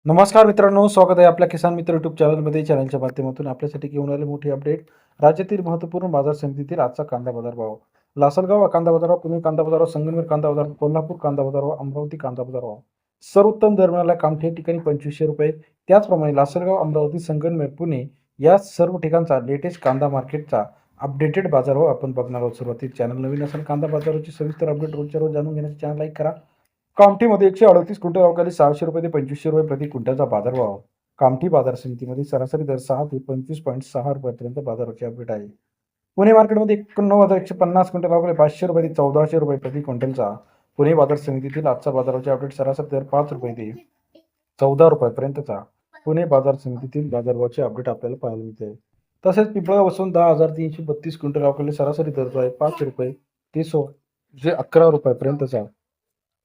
नमस्कार मित्रांनो, स्वागत आहे आपल्या किसान मित्र यूट्यूब चॅनलमध्ये. चॅनलच्या माध्यमातून आपल्यासाठी घेऊन आले मोठी अपडेट. राज्यातील महत्त्वपूर्ण बाजार समितीतील आजचा कांदा बाजार भाव. लासलगाव कांदा बाजार भाव, पुणे कांदा बाजार भाव, संगमनेर कांदा बाजार भाव, कोल्हापूर कांदा बाजार भाव, अमरावती कांदा बाजार भाव. सर्वोत्तम दर मिळाला कामठी या ठिकाणी ₹2500. त्याचप्रमाणे लासलगाव, अमरावती, संगमनेर, पुणे या सर्व ठिकाणचा लेटेस्ट कांदा मार्केटचा अपडेटेड बाजारभाव आपण बघणार आहोत. सुरुवातीला चॅनल नवीन असेल, कांदा बाजाराची सविस्तर अपडेट रोजच्या रोज जाणून घेण्यासाठी चॅनल लाईक करा. कामठीमध्ये 138 क्विंटल अवकाळी ₹600 ते ₹2500 प्रति क्विंटलचा बाजारभाव. कामठी बाजार समितीमध्ये सरासरी दर 6 ते ₹25.6 पर्यंत बाजाराची अपडेट आहे. पुणे मार्केटमध्ये 89,150 क्विंटल अवकाळी ₹500 ते ₹1400 प्रति क्विंटलचा. पुणे बाजार समितीतील आजचा बाजाराची अपडेट सरासरी दर ₹5 ते ₹14 पर्यंतचा. पुणे बाजार समितीतील बाजारभावाची अपडेट आपल्याला पाहायला मिळते. तसेच पिंपळगाव वसून 10,332 क्विंटल अवकाळी सरासरी दर जो आहे ₹5 ते ₹11 पर्यंतचा.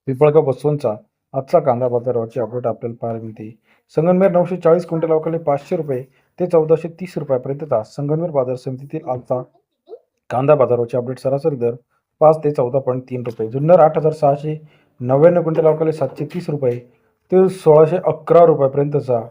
पिंपळगाव बसवंतचा आजचा कांदा बाजारावरची अपडेट आपल्याला पाहायला मिळते. संगमनेर 940 क्विंटल अवकाळी ₹500 ते ₹1430 पर्यंतचा. संगमनेर बाजार समितीतील आजचा कांदा बाजारावरची अपडेट सरासरी दर ₹5 ते ₹14.3. जुन्नर 8,699 क्विंटल अवकाळी ₹730 ते ₹1611 पर्यंतचा.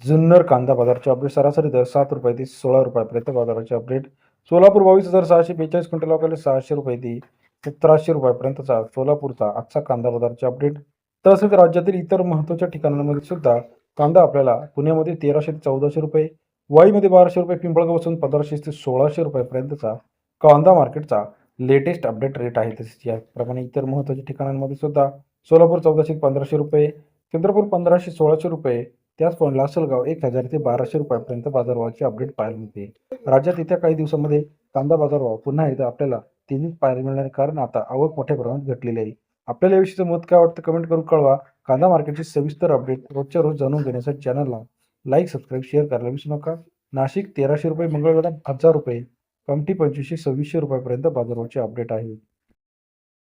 जुन्नर कांदा बाजाराची अपडेट सरासरी दर ₹7 ते ₹16 पर्यंत बाजाराची अपडेट. सोलापूर 22,642 क्विंटल अवकाळी ₹600 ते ₹1700 पर्यंतचा. सोलापूरचा आजचा कांदा बाजाराची अपडेट. तसेच राज्यातील इतर महत्त्वाच्या ठिकाणांमध्ये सुद्धा कांदा आपल्याला पुण्यामध्ये ₹1300 ते ₹1400, वाईमध्ये ₹1200, पिंपळगाव वसून ₹1500 ते ₹1600 पर्यंतचा कांदा मार्केटचा लेटेस्ट अपडेट रेट आहे. तसेच याप्रमाणे इतर महत्त्वाच्या ठिकाणांमध्ये सुद्धा सोलापूर ₹1400 ते ₹1500, चंद्रपूर ₹1500 ₹1600, त्याचप्रमाणे लासलगाव 1000 ते ₹1200 पर्यंत बाजारभावाची अपडेट पाहायला मिळते. राज्यात येत्या काही दिवसांमध्ये कांदा बाजारभाव पुन्हा एकदा आपल्याला तेजीत पाहायला मिळणार आहे, कारण आता आवक मोठ्या प्रमाणात घटलेली आहे. आपल्याला याविषयीचं मत काय वाटतं कमेंट करून कळवा. कांदा मार्केटची सविस्तर अपडेट रोजच्या रोज जाणून घेण्यासाठी चॅनलला लाईक, सबस्क्राईब, शेअर करायला विसरू नका. नाशिक ₹1300, मंगळवेढा ₹1000, कामठी ₹2500 ₹2600 पर्यंत बाजारभावाची अपडेट आहे.